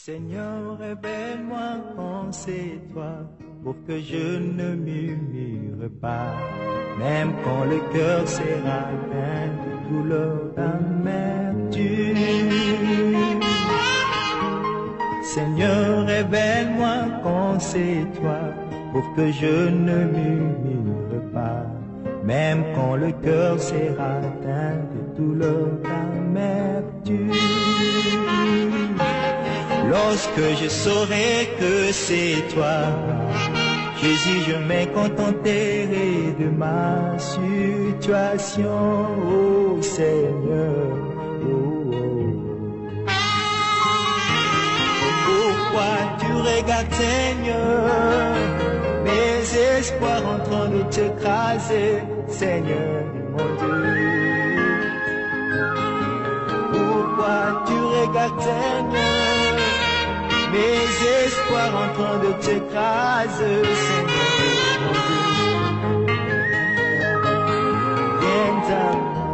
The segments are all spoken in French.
Seigneur, révèle-moi quand c'est toi, pour que je ne murmure pas, même quand le cœur sera atteint de douleur d'amertume. Seigneur, révèle-moi quand c'est toi, pour que je ne murmure pas, même quand le cœur sera atteint de douleur d'amertume. Lorsque je saurai que c'est toi, Jésus, je me contenterai de ma situation, oh Seigneur. Oh, oh. Pourquoi tu regardes, Seigneur, mes espoirs en train de t'écraser, Seigneur, mon Dieu. Pourquoi tu regardes, Seigneur, mes espoirs en train de t'écraser, Seigneur, mon Dieu. Viens à moi,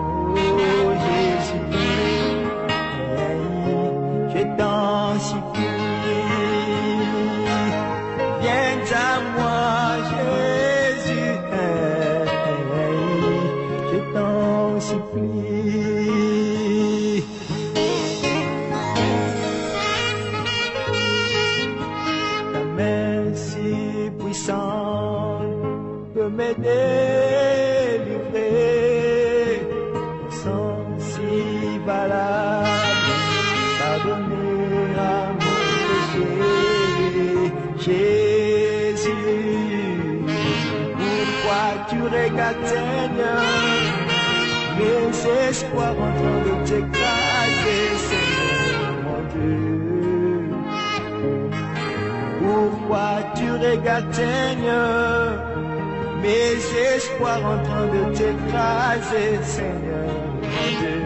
oh Jésus, je t'en supplie. Viens à moi, Jésus, je t'en supplie. De me délivrer, sans si valable, pardonner à mon péché, Jésus. Pourquoi tu regardes, Seigneur, mes espoirs en train de t'écraser, Seigneur, mon Dieu. Pourquoi tu regardes, Seigneur, mes espoirs en train de t'écraser, Seigneur, mon Dieu.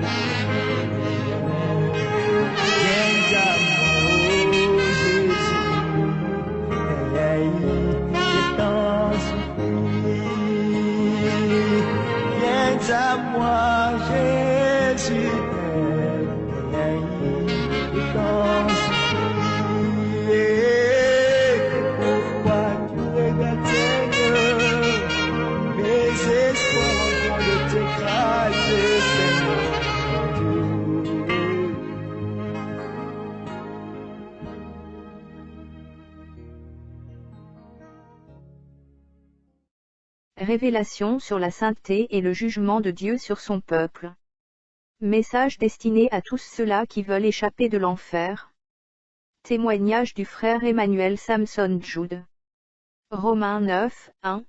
Viens à moi, Jésus, je t'en supplie. Viens à moi, Jésus, je t'en supplie. Révélation sur la sainteté et le jugement de Dieu sur son peuple. Message destiné à tous ceux-là qui veulent échapper de l'enfer. Témoignage du frère Emmanuel Samson Jude. Romains 9, 1.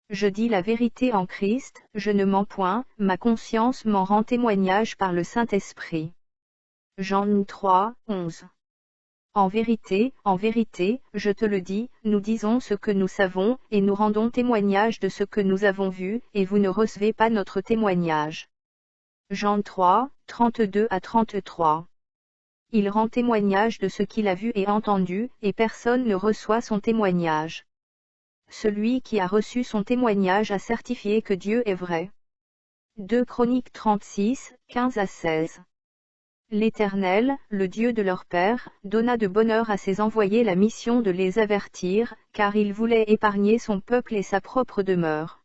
Je dis la vérité en Christ, je ne mens point, ma conscience m'en rend témoignage par le Saint-Esprit. Jean 3, 11. En vérité, je te le dis, nous disons ce que nous savons, et nous rendons témoignage de ce que nous avons vu, et vous ne recevez pas notre témoignage. Jean 3, 32 à 33. Il rend témoignage de ce qu'il a vu et entendu, et personne ne reçoit son témoignage. Celui qui a reçu son témoignage a certifié que Dieu est vrai. 2 Chroniques 36, 15 à 16. L'Éternel, le Dieu de leur père, donna de bonne heure à ses envoyés la mission de les avertir, car il voulait épargner son peuple et sa propre demeure.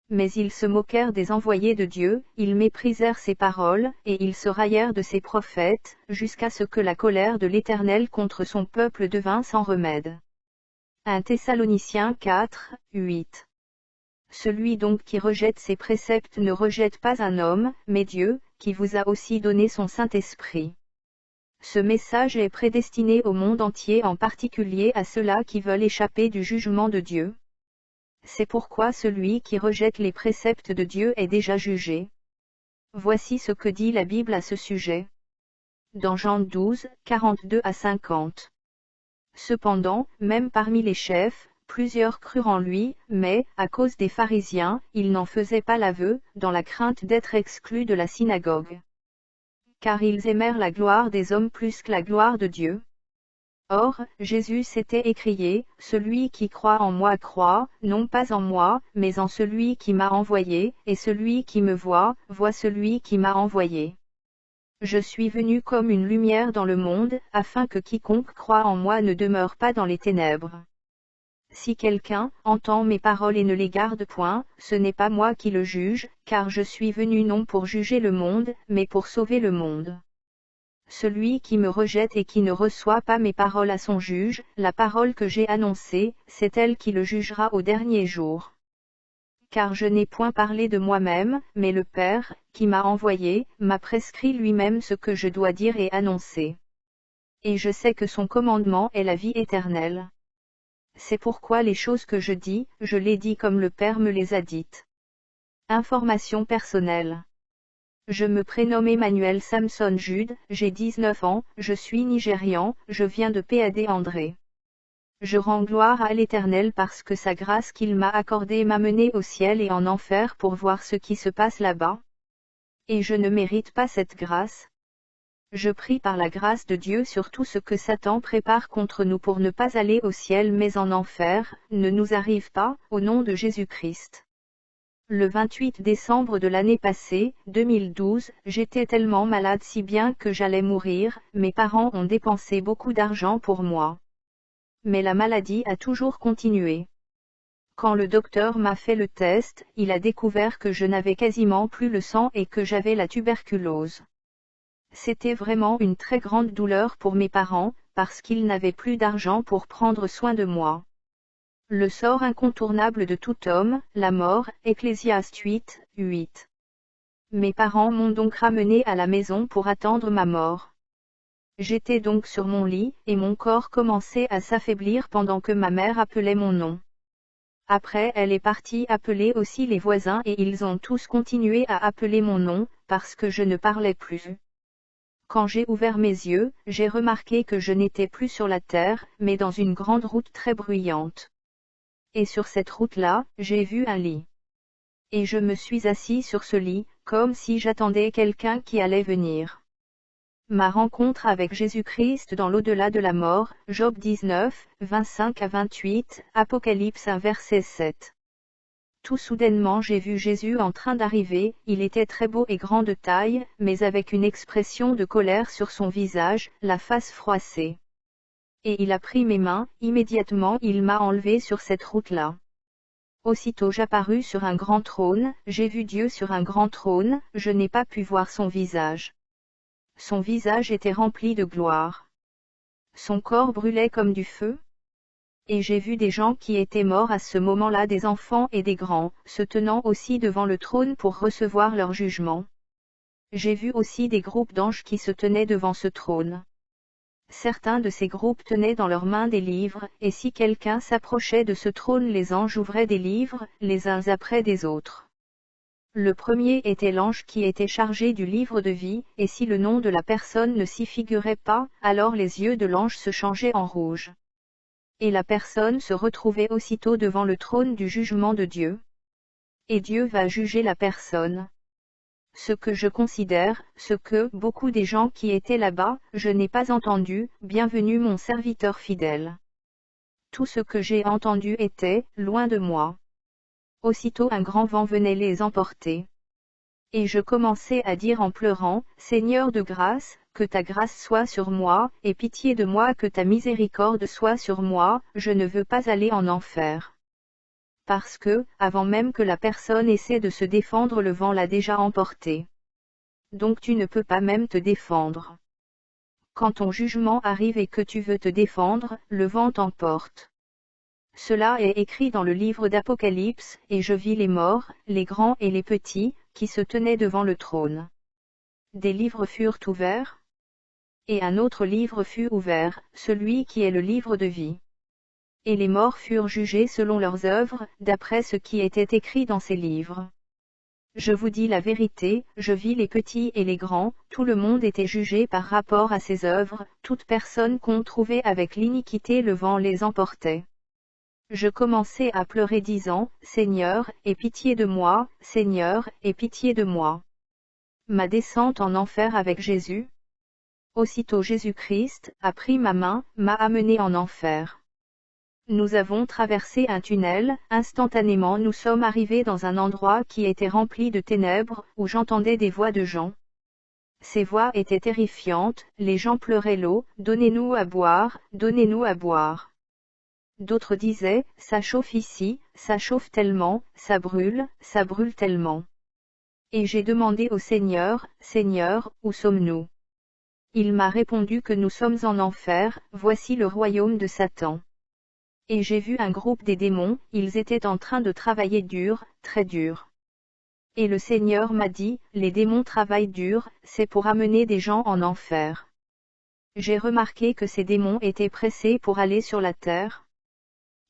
Mais ils se moquèrent des envoyés de Dieu, ils méprisèrent ses paroles, et ils se raillèrent de ses prophètes, jusqu'à ce que la colère de l'Éternel contre son peuple devint sans remède. 1 Thessaloniciens 4, 8. Celui donc qui rejette ses préceptes ne rejette pas un homme, mais Dieu, qui vous a aussi donné son Saint-Esprit. Ce message est prédestiné au monde entier, en particulier à ceux-là qui veulent échapper du jugement de Dieu. C'est pourquoi celui qui rejette les préceptes de Dieu est déjà jugé. Voici ce que dit la Bible à ce sujet. Dans Jean 12, 42 à 50. Cependant, même parmi les chefs, plusieurs crurent en lui, mais, à cause des pharisiens, ils n'en faisaient pas l'aveu, dans la crainte d'être exclus de la synagogue. Car ils aimèrent la gloire des hommes plus que la gloire de Dieu. Or, Jésus s'était écrié, « Celui qui croit en moi croit, non pas en moi, mais en celui qui m'a envoyé, et celui qui me voit, voit celui qui m'a envoyé. » Je suis venu comme une lumière dans le monde, afin que quiconque croit en moi ne demeure pas dans les ténèbres. Si quelqu'un entend mes paroles et ne les garde point, ce n'est pas moi qui le juge, car je suis venu non pour juger le monde, mais pour sauver le monde. Celui qui me rejette et qui ne reçoit pas mes paroles à son juge, la parole que j'ai annoncée, c'est elle qui le jugera au dernier jour. Car je n'ai point parlé de moi-même, mais le Père, qui m'a envoyé, m'a prescrit lui-même ce que je dois dire et annoncer. Et je sais que son commandement est la vie éternelle. C'est pourquoi les choses que je dis, je les dis comme le Père me les a dites. Information personnelle. Je me prénomme Emmanuel Samson Jude, j'ai 19 ans, je suis nigérian, je viens de PAD André. Je rends gloire à l'Éternel parce que sa grâce qu'il m'a accordée m'a mené au ciel et en enfer pour voir ce qui se passe là-bas. Et je ne mérite pas cette grâce. Je prie par la grâce de Dieu sur tout ce que Satan prépare contre nous pour ne pas aller au ciel mais en enfer, ne nous arrive pas, au nom de Jésus-Christ. Le 28 décembre de l'année passée, 2012, j'étais tellement malade si bien que j'allais mourir, mes parents ont dépensé beaucoup d'argent pour moi. Mais la maladie a toujours continué. Quand le docteur m'a fait le test, il a découvert que je n'avais quasiment plus le sang et que j'avais la tuberculose. C'était vraiment une très grande douleur pour mes parents, parce qu'ils n'avaient plus d'argent pour prendre soin de moi. Le sort incontournable de tout homme, la mort, Ecclésiaste 8, 8. Mes parents m'ont donc ramené à la maison pour attendre ma mort. J'étais donc sur mon lit, et mon corps commençait à s'affaiblir pendant que ma mère appelait mon nom. Après elle est partie appeler aussi les voisins et ils ont tous continué à appeler mon nom, parce que je ne parlais plus. Quand j'ai ouvert mes yeux, j'ai remarqué que je n'étais plus sur la terre, mais dans une grande route très bruyante. Et sur cette route-là, j'ai vu un lit. Et je me suis assis sur ce lit, comme si j'attendais quelqu'un qui allait venir. Ma rencontre avec Jésus-Christ dans l'au-delà de la mort, Job 19, 25 à 28, Apocalypse 1 verset 7. Tout soudainement j'ai vu Jésus en train d'arriver, il était très beau et grand de taille, mais avec une expression de colère sur son visage, la face froissée. Et il a pris mes mains, immédiatement il m'a enlevé sur cette route-là. Aussitôt j'apparus sur un grand trône, j'ai vu Dieu sur un grand trône, je n'ai pas pu voir son visage. Son visage était rempli de gloire. Son corps brûlait comme du feu. Et j'ai vu des gens qui étaient morts à ce moment-là, des enfants et des grands, se tenant aussi devant le trône pour recevoir leur jugement. J'ai vu aussi des groupes d'anges qui se tenaient devant ce trône. Certains de ces groupes tenaient dans leurs mains des livres, et si quelqu'un s'approchait de ce trône, les anges ouvraient des livres, les uns après des autres. Le premier était l'ange qui était chargé du livre de vie, et si le nom de la personne ne s'y figurait pas, alors les yeux de l'ange se changeaient en rouge. Et la personne se retrouvait aussitôt devant le trône du jugement de Dieu. Et Dieu va juger la personne. Ce que je considère, ce que beaucoup des gens qui étaient là-bas, je n'ai pas entendu, bienvenue mon serviteur fidèle. Tout ce que j'ai entendu était, loin de moi. Aussitôt un grand vent venait les emporter. Et je commençais à dire en pleurant, Seigneur de grâce, que ta grâce soit sur moi, et pitié de moi, que ta miséricorde soit sur moi, je ne veux pas aller en enfer. Parce que, avant même que la personne essaie de se défendre, le vent l'a déjà emporté. Donc tu ne peux pas même te défendre. Quand ton jugement arrive et que tu veux te défendre, le vent t'emporte. Cela est écrit dans le livre d'Apocalypse, et je vis les morts, les grands et les petits, qui se tenaient devant le trône. Des livres furent ouverts. Et un autre livre fut ouvert, celui qui est le livre de vie. Et les morts furent jugés selon leurs œuvres, d'après ce qui était écrit dans ces livres. Je vous dis la vérité, je vis les petits et les grands, tout le monde était jugé par rapport à ses œuvres, toute personne qu'on trouvait avec l'iniquité, le vent les emportait. Je commençai à pleurer disant, Seigneur, aie pitié de moi, Seigneur, aie pitié de moi. Ma descente en enfer avec Jésus. Aussitôt Jésus-Christ a pris ma main, m'a amené en enfer. Nous avons traversé un tunnel, instantanément nous sommes arrivés dans un endroit qui était rempli de ténèbres, où j'entendais des voix de gens. Ces voix étaient terrifiantes, les gens pleuraient l'eau, donnez-nous à boire, donnez-nous à boire. D'autres disaient, ça chauffe ici, ça chauffe tellement, ça brûle tellement. Et j'ai demandé au Seigneur, Seigneur, où sommes-nous? Il m'a répondu que nous sommes en enfer, voici le royaume de Satan. Et j'ai vu un groupe des démons, ils étaient en train de travailler dur, très dur. Et le Seigneur m'a dit, les démons travaillent dur, c'est pour amener des gens en enfer. J'ai remarqué que ces démons étaient pressés pour aller sur la terre.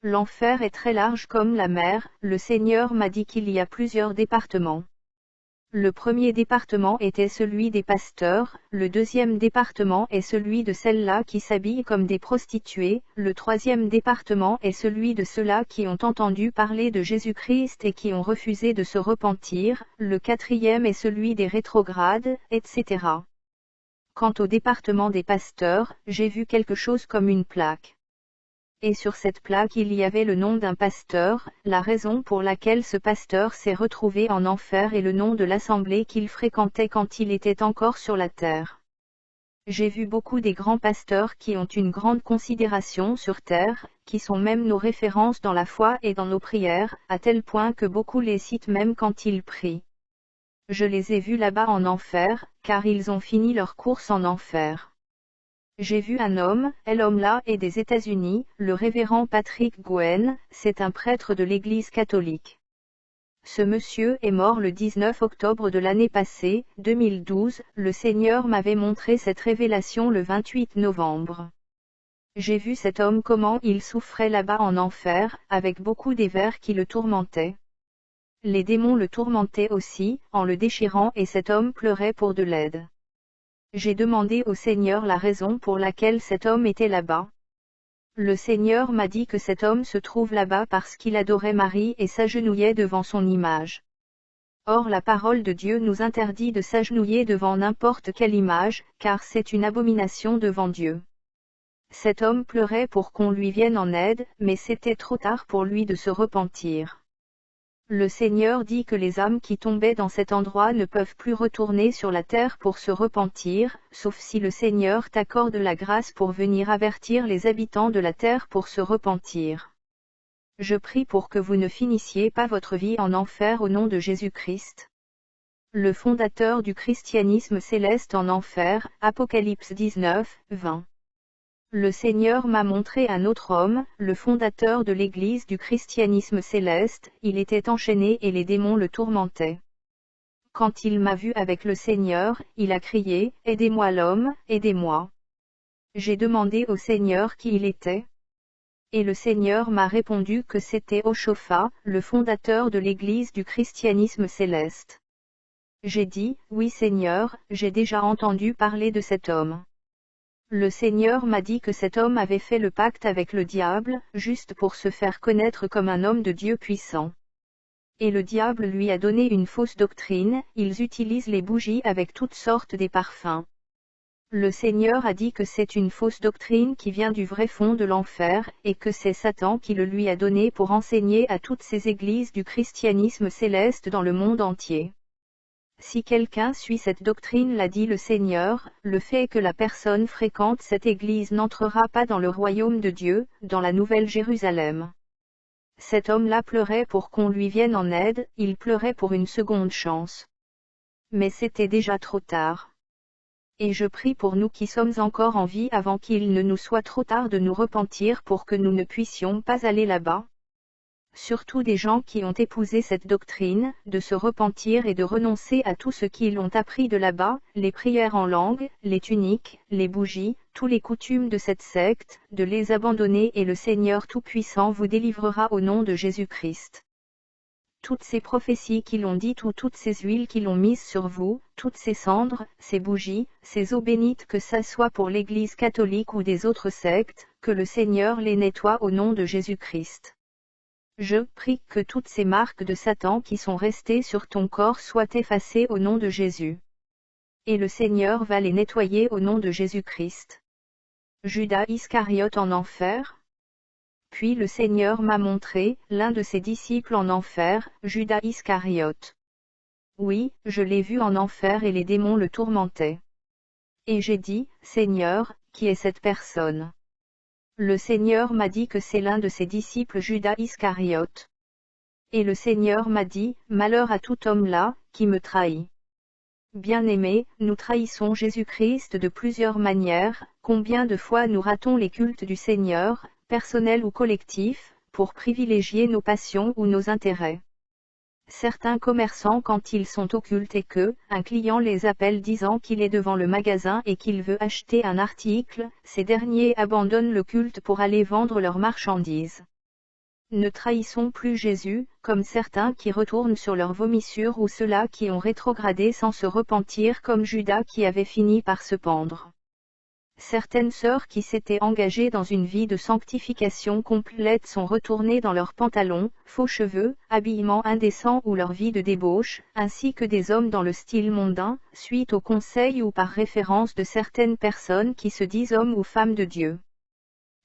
L'enfer est très large comme la mer, le Seigneur m'a dit qu'il y a plusieurs départements. Le premier département était celui des pasteurs, le deuxième département est celui de celles-là qui s'habillent comme des prostituées, le troisième département est celui de ceux-là qui ont entendu parler de Jésus-Christ et qui ont refusé de se repentir, le quatrième est celui des rétrogrades, etc. Quant au département des pasteurs, j'ai vu quelque chose comme une plaque. Et sur cette plaque il y avait le nom d'un pasteur, la raison pour laquelle ce pasteur s'est retrouvé en enfer et le nom de l'assemblée qu'il fréquentait quand il était encore sur la terre. J'ai vu beaucoup des grands pasteurs qui ont une grande considération sur terre, qui sont même nos références dans la foi et dans nos prières, à tel point que beaucoup les citent même quand ils prient. Je les ai vus là-bas en enfer, car ils ont fini leur course en enfer. J'ai vu un homme, l'homme-là est des États-Unis, le révérend Patrick Gowen, c'est un prêtre de l'Église catholique. Ce monsieur est mort le 19 octobre de l'année passée, 2012, le Seigneur m'avait montré cette révélation le 28 novembre. J'ai vu cet homme comment il souffrait là-bas en enfer, avec beaucoup des vers qui le tourmentaient. Les démons le tourmentaient aussi, en le déchirant et cet homme pleurait pour de l'aide. J'ai demandé au Seigneur la raison pour laquelle cet homme était là-bas. Le Seigneur m'a dit que cet homme se trouve là-bas parce qu'il adorait Marie et s'agenouillait devant son image. Or la parole de Dieu nous interdit de s'agenouiller devant n'importe quelle image, car c'est une abomination devant Dieu. Cet homme pleurait pour qu'on lui vienne en aide, mais c'était trop tard pour lui de se repentir. Le Seigneur dit que les âmes qui tombaient dans cet endroit ne peuvent plus retourner sur la terre pour se repentir, sauf si le Seigneur t'accorde la grâce pour venir avertir les habitants de la terre pour se repentir. Je prie pour que vous ne finissiez pas votre vie en enfer au nom de Jésus-Christ. Le fondateur du christianisme céleste en enfer, Apocalypse 19, 20. Le Seigneur m'a montré un autre homme, le fondateur de l'Église du christianisme céleste, il était enchaîné et les démons le tourmentaient. Quand il m'a vu avec le Seigneur, il a crié, « Aidez-moi l'homme, aidez-moi » J'ai demandé au Seigneur qui il était. Et le Seigneur m'a répondu que c'était Oshofa, le fondateur de l'Église du christianisme céleste. J'ai dit, « Oui Seigneur, j'ai déjà entendu parler de cet homme. » Le Seigneur m'a dit que cet homme avait fait le pacte avec le diable, juste pour se faire connaître comme un homme de Dieu puissant. Et le diable lui a donné une fausse doctrine, ils utilisent les bougies avec toutes sortes des parfums. Le Seigneur a dit que c'est une fausse doctrine qui vient du vrai fond de l'enfer, et que c'est Satan qui le lui a donné pour enseigner à toutes ces églises du christianisme céleste dans le monde entier. Si quelqu'un suit cette doctrine, l'a dit le Seigneur, le fait que la personne fréquente cette église n'entrera pas dans le royaume de Dieu, dans la Nouvelle Jérusalem. Cet homme-là pleurait pour qu'on lui vienne en aide, il pleurait pour une seconde chance. Mais c'était déjà trop tard. Et je prie pour nous qui sommes encore en vie avant qu'il ne nous soit trop tard de nous repentir pour que nous ne puissions pas aller là-bas. Surtout des gens qui ont épousé cette doctrine, de se repentir et de renoncer à tout ce qu'ils ont appris de là-bas, les prières en langue, les tuniques, les bougies, tous les coutumes de cette secte, de les abandonner et le Seigneur Tout-Puissant vous délivrera au nom de Jésus-Christ. Toutes ces prophéties qu'ils ont dites ou toutes ces huiles qu'ils ont mises sur vous, toutes ces cendres, ces bougies, ces eaux bénites que ça soit pour l'Église catholique ou des autres sectes, que le Seigneur les nettoie au nom de Jésus-Christ. Je prie que toutes ces marques de Satan qui sont restées sur ton corps soient effacées au nom de Jésus. Et le Seigneur va les nettoyer au nom de Jésus-Christ. Judas Iscariote en enfer. Puis le Seigneur m'a montré, l'un de ses disciples en enfer, Judas Iscariote. Oui, je l'ai vu en enfer et les démons le tourmentaient. Et j'ai dit, Seigneur, qui est cette personne? Le Seigneur m'a dit que c'est l'un de ses disciples Judas Iscariote. Et le Seigneur m'a dit, malheur à tout homme là, qui me trahit. Bien-aimés, nous trahissons Jésus-Christ de plusieurs manières. Combien de fois nous ratons les cultes du Seigneur, personnels ou collectifs, pour privilégier nos passions ou nos intérêts. Certains commerçants, quand ils sont au culte et que, un client les appelle disant qu'il est devant le magasin et qu'il veut acheter un article, ces derniers abandonnent le culte pour aller vendre leurs marchandises. Ne trahissons plus Jésus, comme certains qui retournent sur leur vomissure ou ceux-là qui ont rétrogradé sans se repentir comme Judas qui avait fini par se pendre. Certaines sœurs qui s'étaient engagées dans une vie de sanctification complète sont retournées dans leurs pantalons, faux cheveux, habillement indécent ou leur vie de débauche, ainsi que des hommes dans le style mondain, suite aux conseils ou par référence de certaines personnes qui se disent hommes ou femmes de Dieu.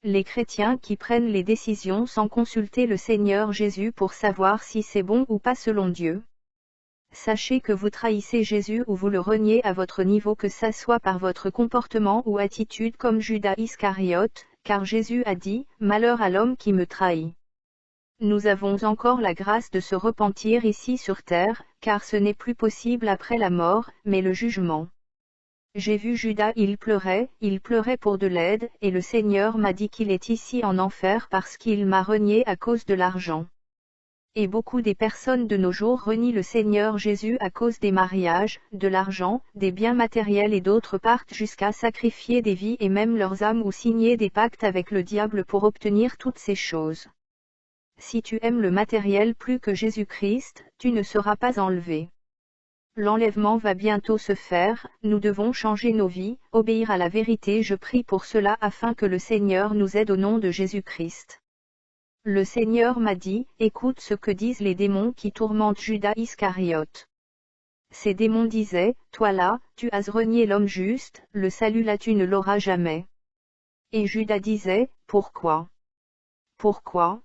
Les chrétiens qui prennent les décisions sans consulter le Seigneur Jésus pour savoir si c'est bon ou pas selon Dieu. Sachez que vous trahissez Jésus ou vous le reniez à votre niveau, que ça soit par votre comportement ou attitude comme Judas Iscariote, car Jésus a dit, « Malheur à l'homme qui me trahit ». Nous avons encore la grâce de se repentir ici sur terre, car ce n'est plus possible après la mort, mais le jugement. J'ai vu Judas, il pleurait pour de l'aide, et le Seigneur m'a dit qu'il est ici en enfer parce qu'il m'a renié à cause de l'argent. Et beaucoup des personnes de nos jours renient le Seigneur Jésus à cause des mariages, de l'argent, des biens matériels, et d'autres partent jusqu'à sacrifier des vies et même leurs âmes ou signer des pactes avec le diable pour obtenir toutes ces choses. Si tu aimes le matériel plus que Jésus-Christ, tu ne seras pas enlevé. L'enlèvement va bientôt se faire, nous devons changer nos vies, obéir à la vérité. Je prie pour cela afin que le Seigneur nous aide au nom de Jésus-Christ. Le Seigneur m'a dit, écoute ce que disent les démons qui tourmentent Judas Iscariote. Ces démons disaient, toi là, tu as renié l'homme juste, le salut là tu ne l'auras jamais. Et Judas disait, pourquoi? Pourquoi?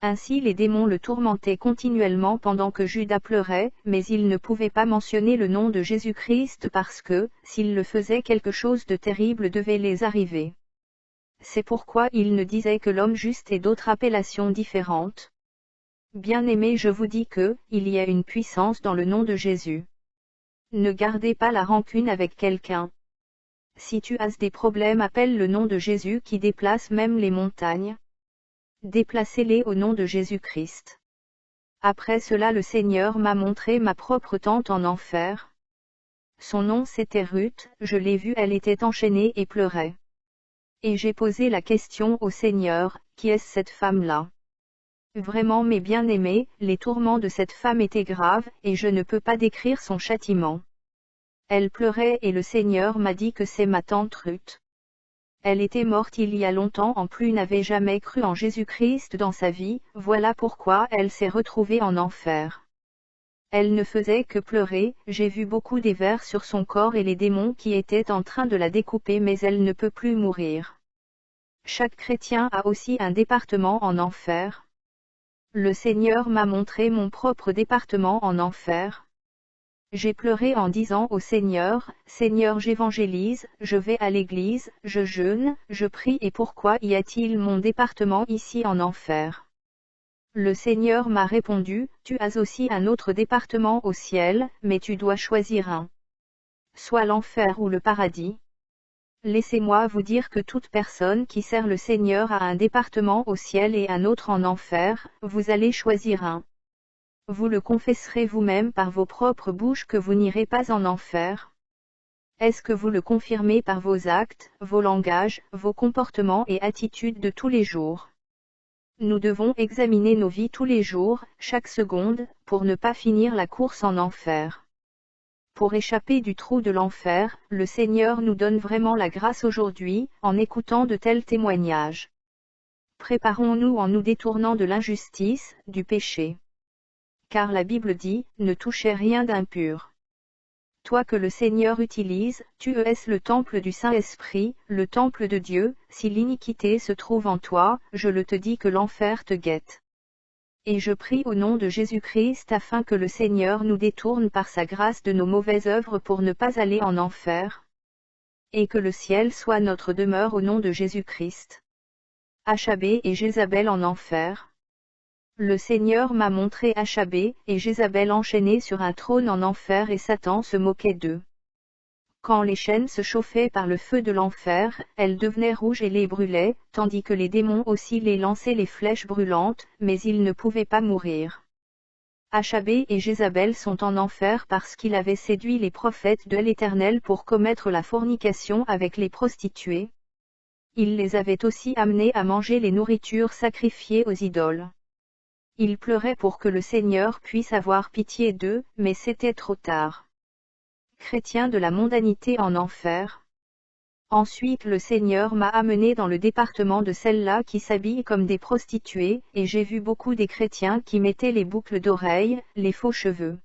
Ainsi les démons le tourmentaient continuellement pendant que Judas pleurait, mais il ne pouvait pas mentionner le nom de Jésus-Christ parce que, s'il le faisait, quelque chose de terrible devait les arriver. C'est pourquoi il ne disait que l'homme juste et d'autres appellations différentes. Bien-aimés, je vous dis que, il y a une puissance dans le nom de Jésus. Ne gardez pas la rancune avec quelqu'un. Si tu as des problèmes, appelle le nom de Jésus qui déplace même les montagnes. Déplacez-les au nom de Jésus-Christ. Après cela, le Seigneur m'a montré ma propre tante en enfer. Son nom c'était Ruth, je l'ai vue, elle était enchaînée et pleurait. Et j'ai posé la question au Seigneur, qui est cette femme-là? Vraiment mes bien-aimés, les tourments de cette femme étaient graves, et je ne peux pas décrire son châtiment. Elle pleurait et le Seigneur m'a dit que c'est ma tante Ruth. Elle était morte il y a longtemps, en plus n'avait jamais cru en Jésus-Christ dans sa vie, voilà pourquoi elle s'est retrouvée en enfer. Elle ne faisait que pleurer, j'ai vu beaucoup des vers sur son corps et les démons qui étaient en train de la découper, mais elle ne peut plus mourir. Chaque chrétien a aussi un département en enfer. Le Seigneur m'a montré mon propre département en enfer. J'ai pleuré en disant au Seigneur, Seigneur, j'évangélise, je vais à l'église, je jeûne, je prie, et pourquoi y a-t-il mon département ici en enfer? Le Seigneur m'a répondu, tu as aussi un autre département au ciel, mais tu dois choisir un. Soit l'enfer ou le paradis. Laissez-moi vous dire que toute personne qui sert le Seigneur a un département au ciel et un autre en enfer, vous allez choisir un. Vous le confesserez vous-même par vos propres bouches que vous n'irez pas en enfer. Est-ce que vous le confirmez par vos actes, vos langages, vos comportements et attitudes de tous les jours? Nous devons examiner nos vies tous les jours, chaque seconde, pour ne pas finir la course en enfer. Pour échapper du trou de l'enfer, le Seigneur nous donne vraiment la grâce aujourd'hui, en écoutant de tels témoignages. Préparons-nous en nous détournant de l'injustice, du péché. Car la Bible dit, ne touchez rien d'impur. Toi que le Seigneur utilise, tu es le temple du Saint-Esprit, le temple de Dieu. Si l'iniquité se trouve en toi, je le te dis que l'enfer te guette. Et je prie au nom de Jésus-Christ afin que le Seigneur nous détourne par sa grâce de nos mauvaises œuvres pour ne pas aller en enfer. Et que le ciel soit notre demeure au nom de Jésus-Christ. Achabé et Jézabel en enfer. Le Seigneur m'a montré Achabé et Jézabel enchaînés sur un trône en enfer et Satan se moquait d'eux. Quand les chaînes se chauffaient par le feu de l'enfer, elles devenaient rouges et les brûlaient, tandis que les démons aussi les lançaient les flèches brûlantes, mais ils ne pouvaient pas mourir. Achabé et Jézabel sont en enfer parce qu'il avait séduit les prophètes de l'Éternel pour commettre la fornication avec les prostituées. Il les avait aussi amenés à manger les nourritures sacrifiées aux idoles. Ils pleuraient pour que le Seigneur puisse avoir pitié d'eux, mais c'était trop tard. Chrétiens de la mondanité en enfer. Ensuite le Seigneur m'a amené dans le département de celles-là qui s'habillent comme des prostituées, et j'ai vu beaucoup des chrétiens qui mettaient les boucles d'oreilles, les faux cheveux.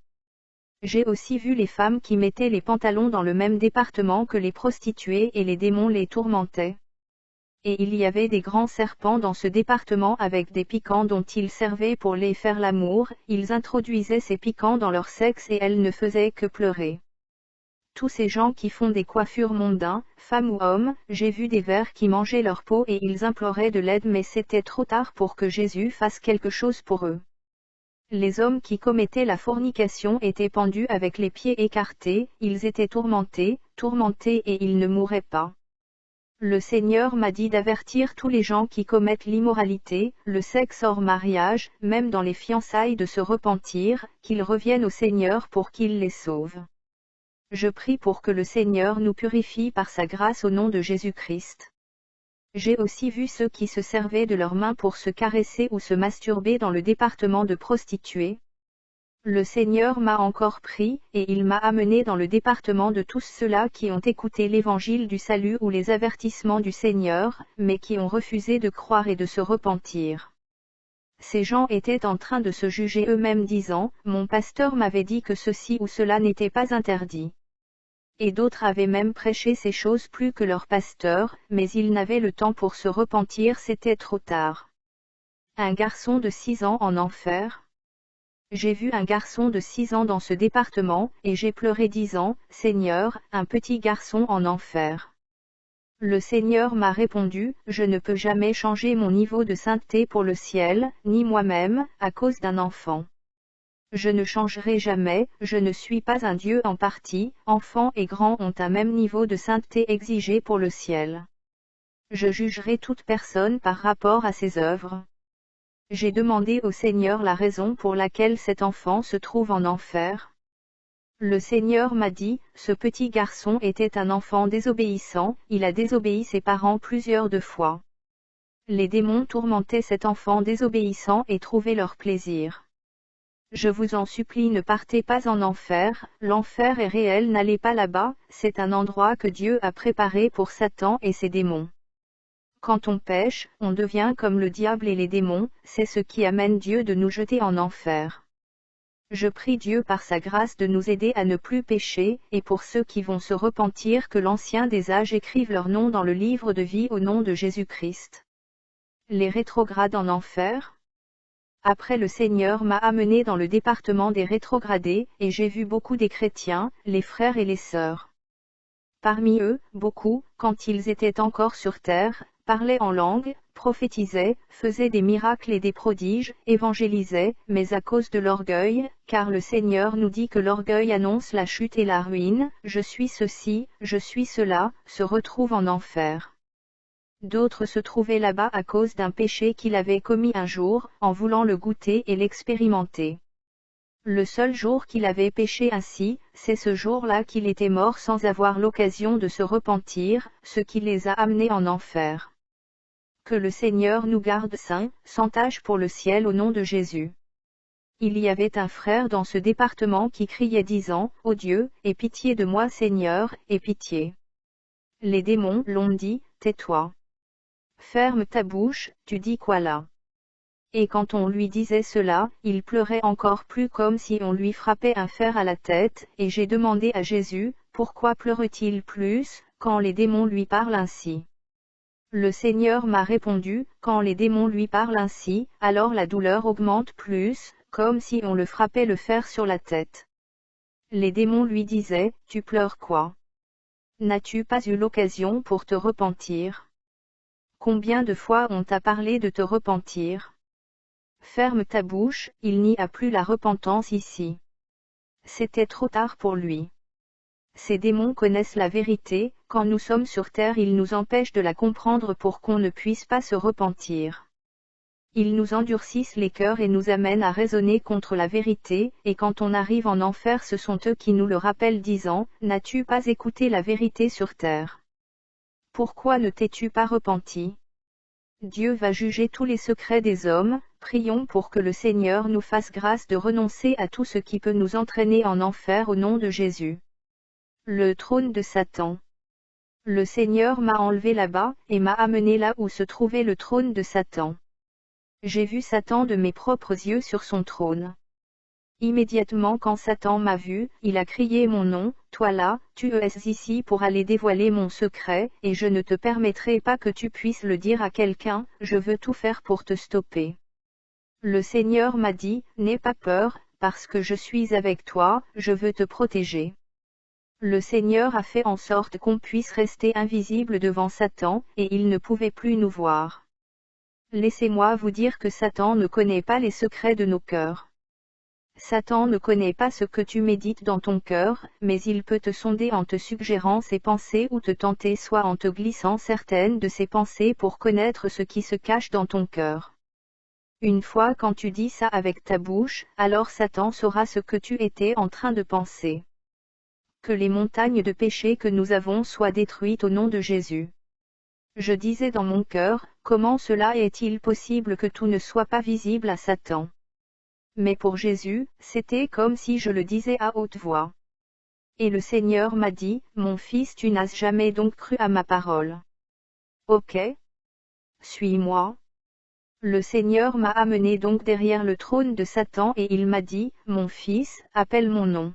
J'ai aussi vu les femmes qui mettaient les pantalons dans le même département que les prostituées et les démons les tourmentaient. Et il y avait des grands serpents dans ce département avec des piquants dont ils servaient pour les faire l'amour, ils introduisaient ces piquants dans leur sexe et elles ne faisaient que pleurer. Tous ces gens qui font des coiffures mondains, femmes ou hommes, j'ai vu des vers qui mangeaient leur peau et ils imploraient de l'aide mais c'était trop tard pour que Jésus fasse quelque chose pour eux. Les hommes qui commettaient la fornication étaient pendus avec les pieds écartés, ils étaient tourmentés et ils ne mouraient pas. Le Seigneur m'a dit d'avertir tous les gens qui commettent l'immoralité, le sexe hors mariage, même dans les fiançailles de se repentir, qu'ils reviennent au Seigneur pour qu'il les sauve. Je prie pour que le Seigneur nous purifie par sa grâce au nom de Jésus-Christ. J'ai aussi vu ceux qui se servaient de leurs mains pour se caresser ou se masturber dans le département de prostituées. Le Seigneur m'a encore pris, et il m'a amené dans le département de tous ceux-là qui ont écouté l'évangile du salut ou les avertissements du Seigneur, mais qui ont refusé de croire et de se repentir. Ces gens étaient en train de se juger eux-mêmes disant, « Mon pasteur m'avait dit que ceci ou cela n'était pas interdit. » Et d'autres avaient même prêché ces choses plus que leur pasteur, mais ils n'avaient le temps pour se repentir, c'était trop tard. Un garçon de 6 ans en enfer. J'ai vu un garçon de 6 ans dans ce département, et j'ai pleuré disant, « Seigneur, un petit garçon en enfer. » Le Seigneur m'a répondu, « Je ne peux jamais changer mon niveau de sainteté pour le ciel, ni moi-même, à cause d'un enfant. Je ne changerai jamais, je ne suis pas un Dieu en partie, enfants et grands ont un même niveau de sainteté exigé pour le ciel. Je jugerai toute personne par rapport à ses œuvres. » J'ai demandé au Seigneur la raison pour laquelle cet enfant se trouve en enfer. Le Seigneur m'a dit, ce petit garçon était un enfant désobéissant, il a désobéi ses parents plusieurs de fois. Les démons tourmentaient cet enfant désobéissant et trouvaient leur plaisir. Je vous en supplie, ne partez pas en enfer, l'enfer est réel, n'allez pas là-bas, c'est un endroit que Dieu a préparé pour Satan et ses démons. Quand on pêche, on devient comme le diable et les démons, c'est ce qui amène Dieu de nous jeter en enfer. Je prie Dieu par sa grâce de nous aider à ne plus pécher, et pour ceux qui vont se repentir que l'Ancien des âges écrive leur nom dans le livre de vie au nom de Jésus-Christ. Les rétrogrades en enfer. Après le Seigneur m'a amené dans le département des rétrogradés, et j'ai vu beaucoup des chrétiens, les frères et les sœurs. Parmi eux, beaucoup, quand ils étaient encore sur terre, parlaient en langue, prophétisaient, faisaient des miracles et des prodiges, évangélisaient, mais à cause de l'orgueil, car le Seigneur nous dit que l'orgueil annonce la chute et la ruine, je suis ceci, je suis cela, se retrouvent en enfer. D'autres se trouvaient là-bas à cause d'un péché qu'il avait commis un jour, en voulant le goûter et l'expérimenter. Le seul jour qu'il avait péché ainsi, c'est ce jour-là qu'il était mort sans avoir l'occasion de se repentir, ce qui les a amenés en enfer. Que le Seigneur nous garde saints, sans tache pour le ciel au nom de Jésus. Il y avait un frère dans ce département qui criait disant, « Ô Dieu, aie pitié de moi Seigneur, aie pitié. » Les démons l'ont dit, « Tais-toi. Ferme ta bouche, tu dis quoi là ?» Et quand on lui disait cela, il pleurait encore plus comme si on lui frappait un fer à la tête, et j'ai demandé à Jésus, « Pourquoi pleure-t-il plus, quand les démons lui parlent ainsi ?» Le Seigneur m'a répondu, quand les démons lui parlent ainsi, alors la douleur augmente plus, comme si on le frappait le fer sur la tête. Les démons lui disaient, tu pleures quoi? N'as-tu pas eu l'occasion pour te repentir? Combien de fois on t'a parlé de te repentir? Ferme ta bouche, il n'y a plus la repentance ici. C'était trop tard pour lui. Ces démons connaissent la vérité, quand nous sommes sur terre ils nous empêchent de la comprendre pour qu'on ne puisse pas se repentir. Ils nous endurcissent les cœurs et nous amènent à raisonner contre la vérité, et quand on arrive en enfer ce sont eux qui nous le rappellent disant, n'as-tu pas écouté la vérité sur terre? Pourquoi ne t'es-tu pas repenti? Dieu va juger tous les secrets des hommes, prions pour que le Seigneur nous fasse grâce de renoncer à tout ce qui peut nous entraîner en enfer au nom de Jésus. Le trône de Satan. Le Seigneur m'a enlevé là-bas, et m'a amené là où se trouvait le trône de Satan. J'ai vu Satan de mes propres yeux sur son trône. Immédiatement quand Satan m'a vu, il a crié mon nom, toi là, tu es ici pour aller dévoiler mon secret, et je ne te permettrai pas que tu puisses le dire à quelqu'un, je veux tout faire pour te stopper. Le Seigneur m'a dit, n'aie pas peur, parce que je suis avec toi, je veux te protéger. Le Seigneur a fait en sorte qu'on puisse rester invisible devant Satan, et il ne pouvait plus nous voir. Laissez-moi vous dire que Satan ne connaît pas les secrets de nos cœurs. Satan ne connaît pas ce que tu médites dans ton cœur, mais il peut te sonder en te suggérant ses pensées ou te tenter soit en te glissant certaines de ses pensées pour connaître ce qui se cache dans ton cœur. Une fois quand tu dis ça avec ta bouche, alors Satan saura ce que tu étais en train de penser. Que les montagnes de péché que nous avons soient détruites au nom de Jésus. Je disais dans mon cœur, comment cela est-il possible que tout ne soit pas visible à Satan? Mais pour Jésus, c'était comme si je le disais à haute voix. Et le Seigneur m'a dit, mon fils tu n'as jamais donc cru à ma parole. Ok? Suis-moi. Le Seigneur m'a amené donc derrière le trône de Satan et il m'a dit, mon fils, appelle mon nom.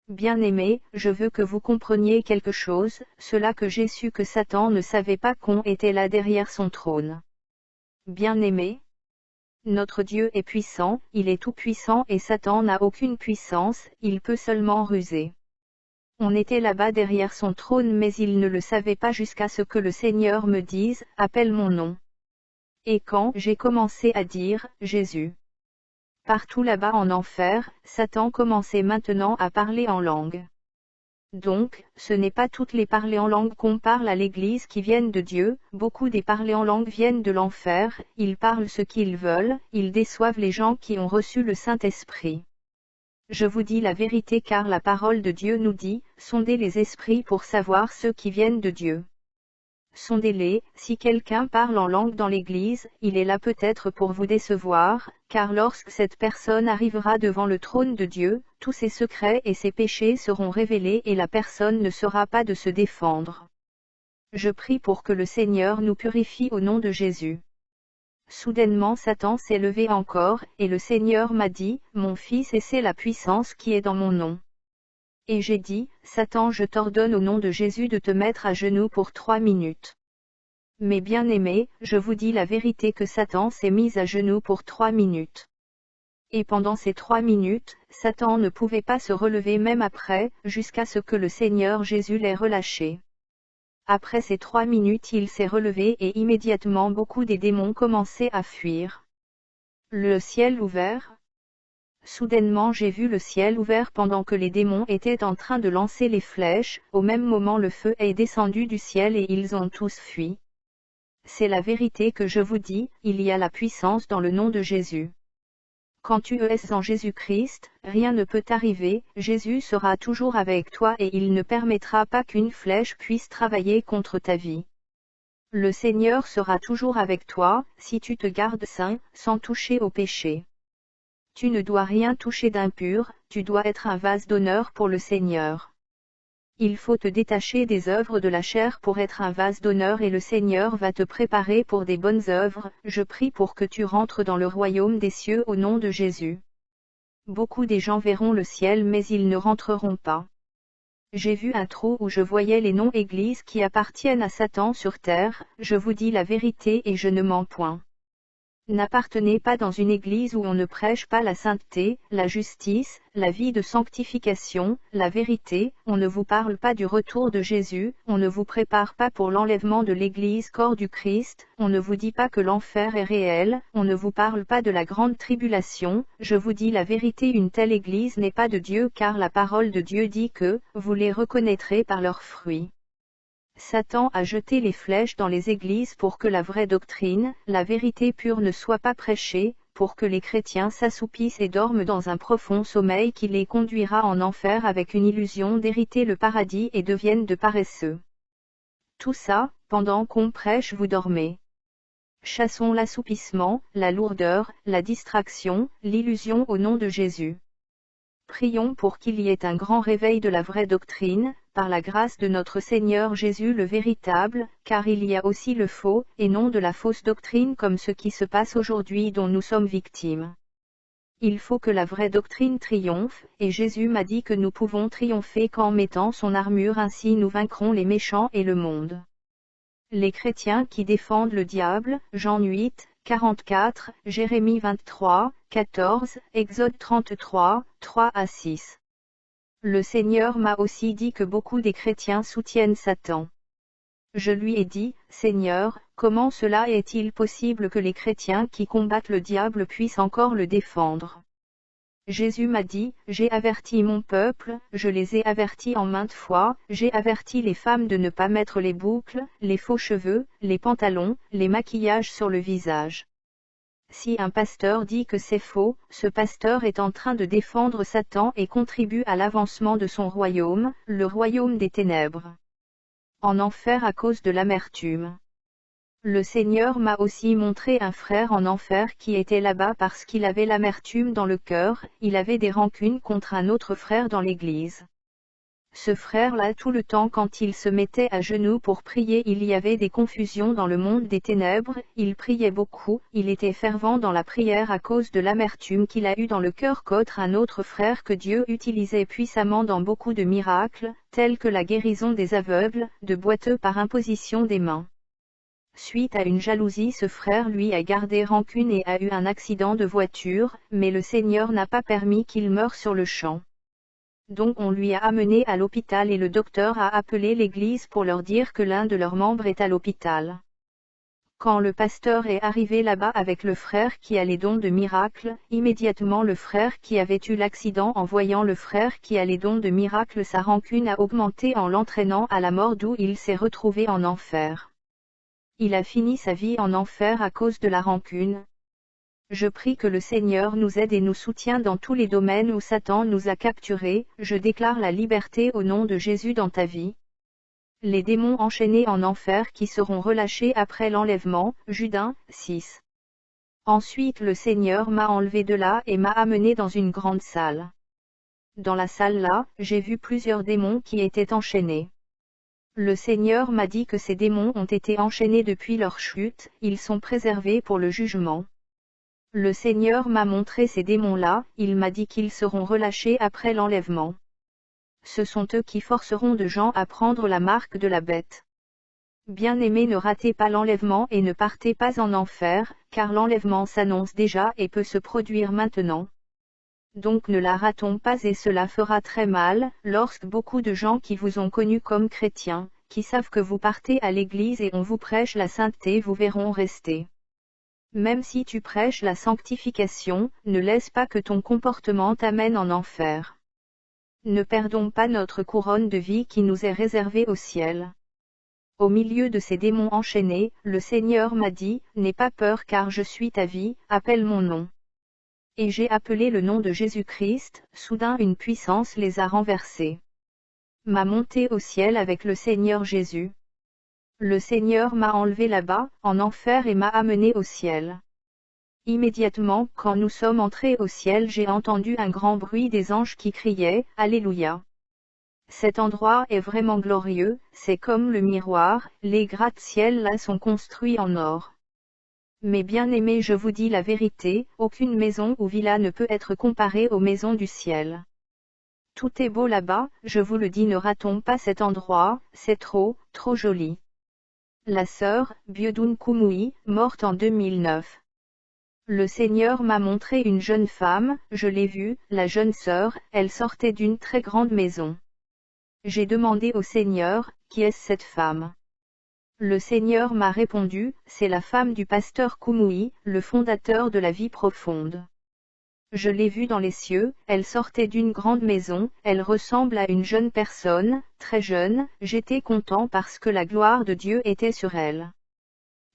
Bien-aimé, je veux que vous compreniez quelque chose, cela que j'ai su que Satan ne savait pas qu'on était là derrière son trône. Bien-aimé, notre Dieu est puissant, il est tout-puissant et Satan n'a aucune puissance, il peut seulement ruser. On était là-bas derrière son trône mais il ne le savait pas jusqu'à ce que le Seigneur me dise, appelle mon nom. Et quand j'ai commencé à dire, Jésus. Partout là-bas en enfer, Satan commençait maintenant à parler en langue. Donc, ce n'est pas toutes les parler en langue qu'on parle à l'Église qui viennent de Dieu, beaucoup des parler en langue viennent de l'enfer, ils parlent ce qu'ils veulent, ils déçoivent les gens qui ont reçu le Saint-Esprit. Je vous dis la vérité car la parole de Dieu nous dit, sondez les esprits pour savoir ceux qui viennent de Dieu. Sondez-les, si quelqu'un parle en langue dans l'Église, il est là peut-être pour vous décevoir, car lorsque cette personne arrivera devant le trône de Dieu, tous ses secrets et ses péchés seront révélés et la personne ne saura pas de se défendre. Je prie pour que le Seigneur nous purifie au nom de Jésus. Soudainement Satan s'est levé encore, et le Seigneur m'a dit, mon fils et c'est la puissance qui est dans mon nom. Et j'ai dit, Satan je t'ordonne au nom de Jésus de te mettre à genoux pour 3 minutes. Mais bien-aimés, je vous dis la vérité que Satan s'est mis à genoux pour 3 minutes. Et pendant ces 3 minutes, Satan ne pouvait pas se relever même après, jusqu'à ce que le Seigneur Jésus l'ait relâché. Après ces 3 minutes il s'est relevé et immédiatement beaucoup des démons commençaient à fuir. Le ciel ouvert. Soudainement j'ai vu le ciel ouvert pendant que les démons étaient en train de lancer les flèches, au même moment le feu est descendu du ciel et ils ont tous fui. C'est la vérité que je vous dis, il y a la puissance dans le nom de Jésus. Quand tu es en Jésus-Christ, rien ne peut t'arriver, Jésus sera toujours avec toi et il ne permettra pas qu'une flèche puisse travailler contre ta vie. Le Seigneur sera toujours avec toi, si tu te gardes saint, sans toucher au péché. Tu ne dois rien toucher d'impur, tu dois être un vase d'honneur pour le Seigneur. Il faut te détacher des œuvres de la chair pour être un vase d'honneur et le Seigneur va te préparer pour des bonnes œuvres, je prie pour que tu rentres dans le royaume des cieux au nom de Jésus. Beaucoup des gens verront le ciel mais ils ne rentreront pas. j'ai vu un trou où je voyais les non-églises qui appartiennent à Satan sur terre, je vous dis la vérité et je ne mens point. N'appartenez pas dans une église où on ne prêche pas la sainteté, la justice, la vie de sanctification, la vérité, on ne vous parle pas du retour de Jésus, on ne vous prépare pas pour l'enlèvement de l'église corps du Christ, on ne vous dit pas que l'enfer est réel, on ne vous parle pas de la grande tribulation, je vous dis la vérité, une telle église n'est pas de Dieu car la parole de Dieu dit que, vous les reconnaîtrez par leurs fruits. Satan a jeté les flèches dans les églises pour que la vraie doctrine, la vérité pure ne soit pas prêchée, pour que les chrétiens s'assoupissent et dorment dans un profond sommeil qui les conduira en enfer avec une illusion d'hériter le paradis et deviennent de paresseux. Tout ça, pendant qu'on prêche vous dormez. Chassons l'assoupissement, la lourdeur, la distraction, l'illusion au nom de Jésus. Prions pour qu'il y ait un grand réveil de la vraie doctrine, par la grâce de notre Seigneur Jésus le véritable, car il y a aussi le faux, et non de la fausse doctrine comme ce qui se passe aujourd'hui dont nous sommes victimes. Il faut que la vraie doctrine triomphe, et Jésus m'a dit que nous pouvons triompher qu'en mettant son armure, ainsi nous vaincrons les méchants et le monde. Les chrétiens qui défendent le diable, Jean 8, 44, Jérémie 23, 14, Exode 33, 3 à 6. Le Seigneur m'a aussi dit que beaucoup des chrétiens soutiennent Satan. Je lui ai dit, Seigneur, comment cela est-il possible que les chrétiens qui combattent le diable puissent encore le défendre? Jésus m'a dit, j'ai averti mon peuple, je les ai avertis en maintes fois, j'ai averti les femmes de ne pas mettre les boucles, les faux cheveux, les pantalons, les maquillages sur le visage. Si un pasteur dit que c'est faux, ce pasteur est en train de défendre Satan et contribue à l'avancement de son royaume, le royaume des ténèbres. En enfer à cause de l'amertume. Le Seigneur m'a aussi montré un frère en enfer qui était là-bas parce qu'il avait l'amertume dans le cœur, il avait des rancunes contre un autre frère dans l'église. Ce frère-là, tout le temps quand il se mettait à genoux pour prier, il y avait des confusions dans le monde des ténèbres, il priait beaucoup, il était fervent dans la prière à cause de l'amertume qu'il a eue dans le cœur contre un autre frère que Dieu utilisait puissamment dans beaucoup de miracles, tels que la guérison des aveugles, de boiteux par imposition des mains. Suite à une jalousie, ce frère lui a gardé rancune et a eu un accident de voiture, mais le Seigneur n'a pas permis qu'il meure sur le champ. Donc on lui a amené à l'hôpital et le docteur a appelé l'église pour leur dire que l'un de leurs membres est à l'hôpital. Quand le pasteur est arrivé là-bas avec le frère qui a les dons de miracle, immédiatement le frère qui avait eu l'accident, en voyant le frère qui a les dons de miracle, sa rancune a augmenté en l'entraînant à la mort d'où il s'est retrouvé en enfer. Il a fini sa vie en enfer à cause de la rancune. Je prie que le Seigneur nous aide et nous soutienne dans tous les domaines où Satan nous a capturés, je déclare la liberté au nom de Jésus dans ta vie. Les démons enchaînés en enfer qui seront relâchés après l'enlèvement, Jude 6. Ensuite le Seigneur m'a enlevé de là et m'a amené dans une grande salle. Dans la salle là, j'ai vu plusieurs démons qui étaient enchaînés. Le Seigneur m'a dit que ces démons ont été enchaînés depuis leur chute, ils sont préservés pour le jugement. Le Seigneur m'a montré ces démons-là, il m'a dit qu'ils seront relâchés après l'enlèvement. Ce sont eux qui forceront de gens à prendre la marque de la bête. Bien-aimés, ne ratez pas l'enlèvement et ne partez pas en enfer, car l'enlèvement s'annonce déjà et peut se produire maintenant. Donc ne la ratons pas et cela fera très mal, lorsque beaucoup de gens qui vous ont connus comme chrétiens, qui savent que vous partez à l'église et on vous prêche la sainteté, vous verront rester. Même si tu prêches la sanctification, ne laisse pas que ton comportement t'amène en enfer. Ne perdons pas notre couronne de vie qui nous est réservée au ciel. Au milieu de ces démons enchaînés, le Seigneur m'a dit, n'aie pas peur car je suis ta vie, appelle mon nom. Et j'ai appelé le nom de Jésus-Christ, soudain une puissance les a renversés. M'a monté au ciel avec le Seigneur Jésus. Le Seigneur m'a enlevé là-bas, en enfer et m'a amené au ciel. Immédiatement, quand nous sommes entrés au ciel, j'ai entendu un grand bruit des anges qui criaient, Alléluia. Cet endroit est vraiment glorieux, c'est comme le miroir, les gratte-ciels là sont construits en or. Mais bien-aimés, je vous dis la vérité, aucune maison ou villa ne peut être comparée aux maisons du ciel. Tout est beau là-bas, je vous le dis, ne ratons pas cet endroit, c'est trop joli. La sœur, Biodun Kumui, morte en 2009. Le Seigneur m'a montré une jeune femme, je l'ai vue, la jeune sœur, elle sortait d'une très grande maison. J'ai demandé au Seigneur, qui est cette femme? Le Seigneur m'a répondu, c'est la femme du pasteur Kumui, le fondateur de la vie profonde. Je l'ai vue dans les cieux, elle sortait d'une grande maison, elle ressemble à une jeune personne, très jeune, j'étais content parce que la gloire de Dieu était sur elle.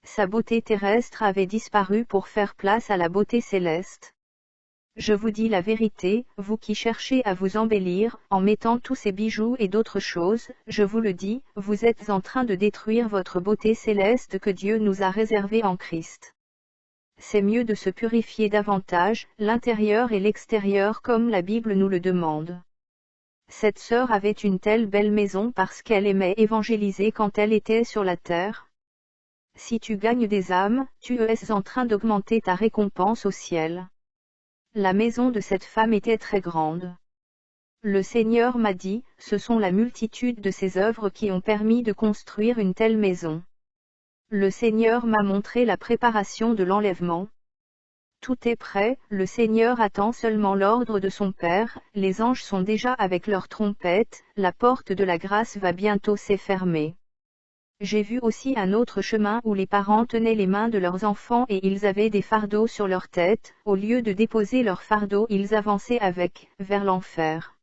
Sa beauté terrestre avait disparu pour faire place à la beauté céleste. Je vous dis la vérité, vous qui cherchez à vous embellir, en mettant tous ces bijoux et d'autres choses, je vous le dis, vous êtes en train de détruire votre beauté céleste que Dieu nous a réservée en Christ. C'est mieux de se purifier davantage, l'intérieur et l'extérieur comme la Bible nous le demande. Cette sœur avait une telle belle maison parce qu'elle aimait évangéliser quand elle était sur la terre. Si tu gagnes des âmes, tu es en train d'augmenter ta récompense au ciel. La maison de cette femme était très grande. Le Seigneur m'a dit, ce sont la multitude de ses œuvres qui ont permis de construire une telle maison. Le Seigneur m'a montré la préparation de l'enlèvement. Tout est prêt, le Seigneur attend seulement l'ordre de son Père, les anges sont déjà avec leurs trompettes, la porte de la grâce va bientôt s'effermer. J'ai vu aussi un autre chemin où les parents tenaient les mains de leurs enfants et ils avaient des fardeaux sur leur tête, au lieu de déposer leurs fardeaux ils avançaient vers l'enfer.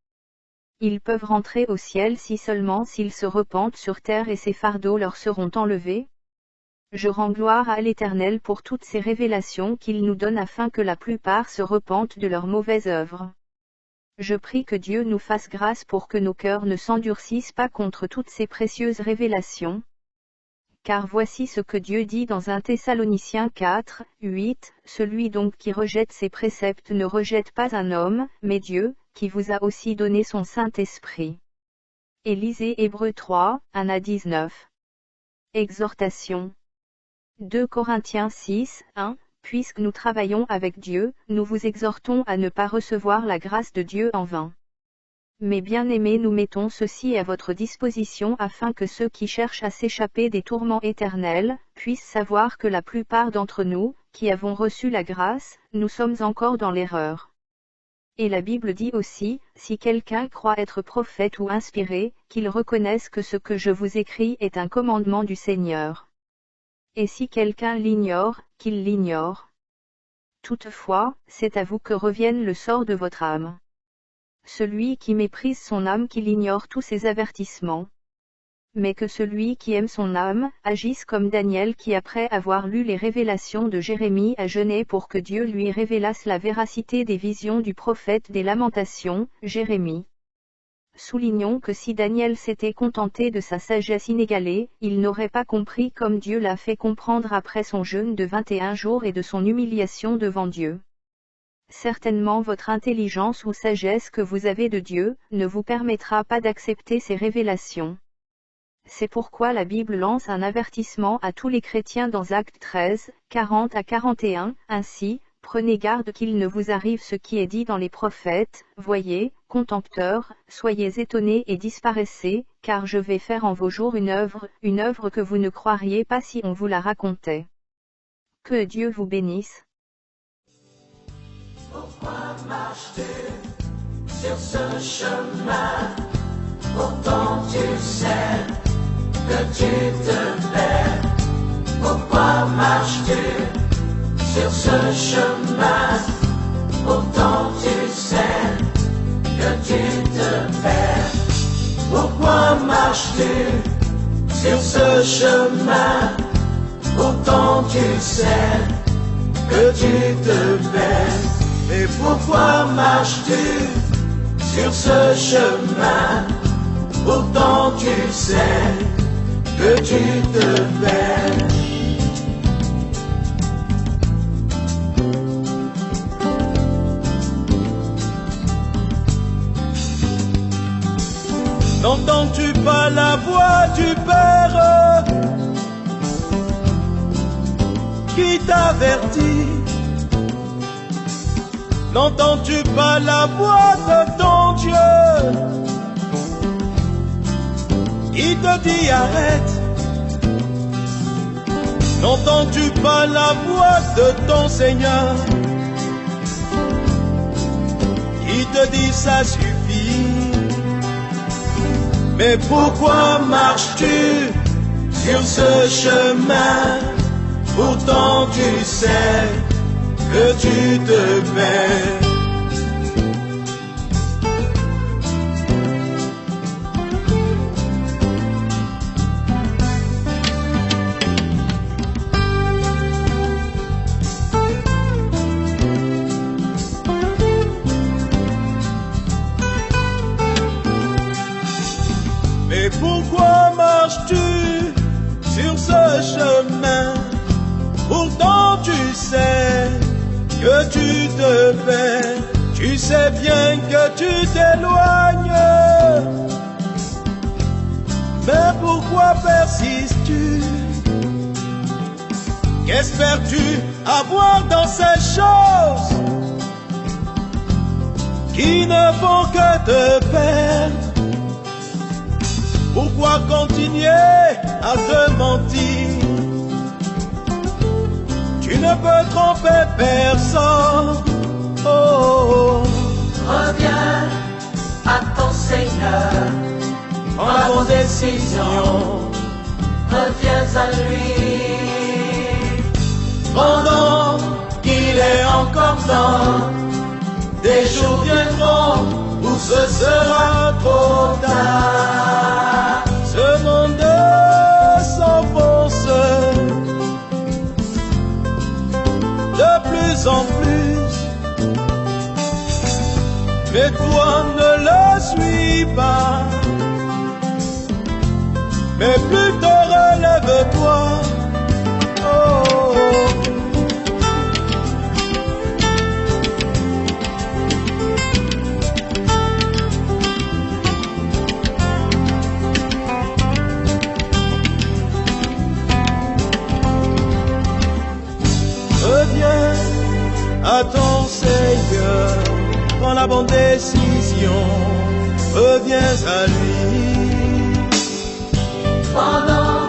Ils peuvent rentrer au ciel si seulement s'ils se repentent sur terre et ces fardeaux leur seront enlevés. Je rends gloire à l'Éternel pour toutes ces révélations qu'il nous donne afin que la plupart se repentent de leurs mauvaises œuvres. Je prie que Dieu nous fasse grâce pour que nos cœurs ne s'endurcissent pas contre toutes ces précieuses révélations. Car voici ce que Dieu dit dans 1 Thessaloniciens 4, 8, celui donc qui rejette ses préceptes ne rejette pas un homme, mais Dieu, qui vous a aussi donné son Saint-Esprit. Et lisez Hébreux 3, 1 à 19. Exhortation. 2 Corinthiens 6, 1, puisque nous travaillons avec Dieu, nous vous exhortons à ne pas recevoir la grâce de Dieu en vain. Mes bien-aimés, nous mettons ceci à votre disposition afin que ceux qui cherchent à s'échapper des tourments éternels, puissent savoir que la plupart d'entre nous, qui avons reçu la grâce, nous sommes encore dans l'erreur. Et la Bible dit aussi, si quelqu'un croit être prophète ou inspiré, qu'il reconnaisse que ce que je vous écris est un commandement du Seigneur. Et si quelqu'un l'ignore, qu'il l'ignore. Toutefois, c'est à vous que revienne le sort de votre âme. Celui qui méprise son âme qu'il ignore tous ses avertissements. Mais que celui qui aime son âme, agisse comme Daniel qui après avoir lu les révélations de Jérémie a jeûné pour que Dieu lui révélasse la véracité des visions du prophète des Lamentations, Jérémie. Soulignons que si Daniel s'était contenté de sa sagesse inégalée, il n'aurait pas compris comme Dieu l'a fait comprendre après son jeûne de 21 jours et de son humiliation devant Dieu. Certainement votre intelligence ou sagesse que vous avez de Dieu, ne vous permettra pas d'accepter ces révélations. C'est pourquoi la Bible lance un avertissement à tous les chrétiens dans Actes 13, 40 à 41, ainsi, prenez garde qu'il ne vous arrive ce qui est dit dans les prophètes, voyez, contempteurs, soyez étonnés et disparaissez, car je vais faire en vos jours une œuvre que vous ne croiriez pas si on vous la racontait. Que Dieu vous bénisse. Pourquoi marches-tu sur ce chemin? Pourtant tu sais que tu te perds. Pourquoi marches-tu sur ce chemin? Pourtant tu sais que tu te perds. Pourquoi marches-tu sur ce chemin? Pourtant tu sais que tu te perds. Et pourquoi marches-tu sur ce chemin? Pourtant tu sais que tu te perds. N'entends-tu pas la voix du Père qui t'avertit? N'entends-tu pas la voix de ton Dieu qui te dit arrête? N'entends-tu pas la voix de ton Seigneur qui te dit ça suffit? Mais pourquoi marches-tu sur ce chemin? Pourtant tu sais que tu te perds. Mais pourquoi marches-tu sur ce chemin? Pourtant tu sais que tu te perds. Tu sais bien que tu t'éloignes. Mais pourquoi persistes-tu? Qu'espères-tu avoir dans ces choses qui ne font que te perdre? Pourquoi continuer à te mentir? Tu ne peux tromper personne. Oh, oh. Reviens à ton Seigneur, Prends la bonne décision. reviens à lui. Pendant qu'il est encore temps, des jours viendront où ce sera trop tard. Ce monde s'enfonce de plus en plus, mais toi ne le suis pas, mais plutôt relève-toi. Oh, oh. Reviens à ton Seigneur, prends la bonne décision, reviens à lui. Pendant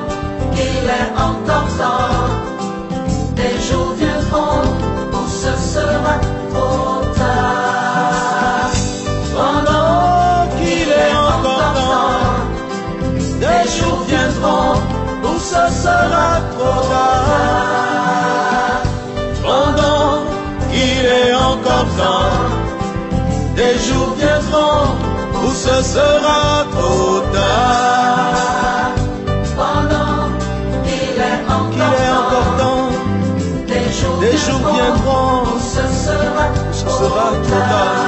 qu'il est encore temps, des jours viendront où ce sera trop tard. Pendant qu'il est encore temps, des jours viendront où ce sera trop tard. Pendant qu'il est encore temps, des jours viendront où ce sera trop tard. Pendant qu'il est encore temps, Des jours viendront où ce sera trop tard.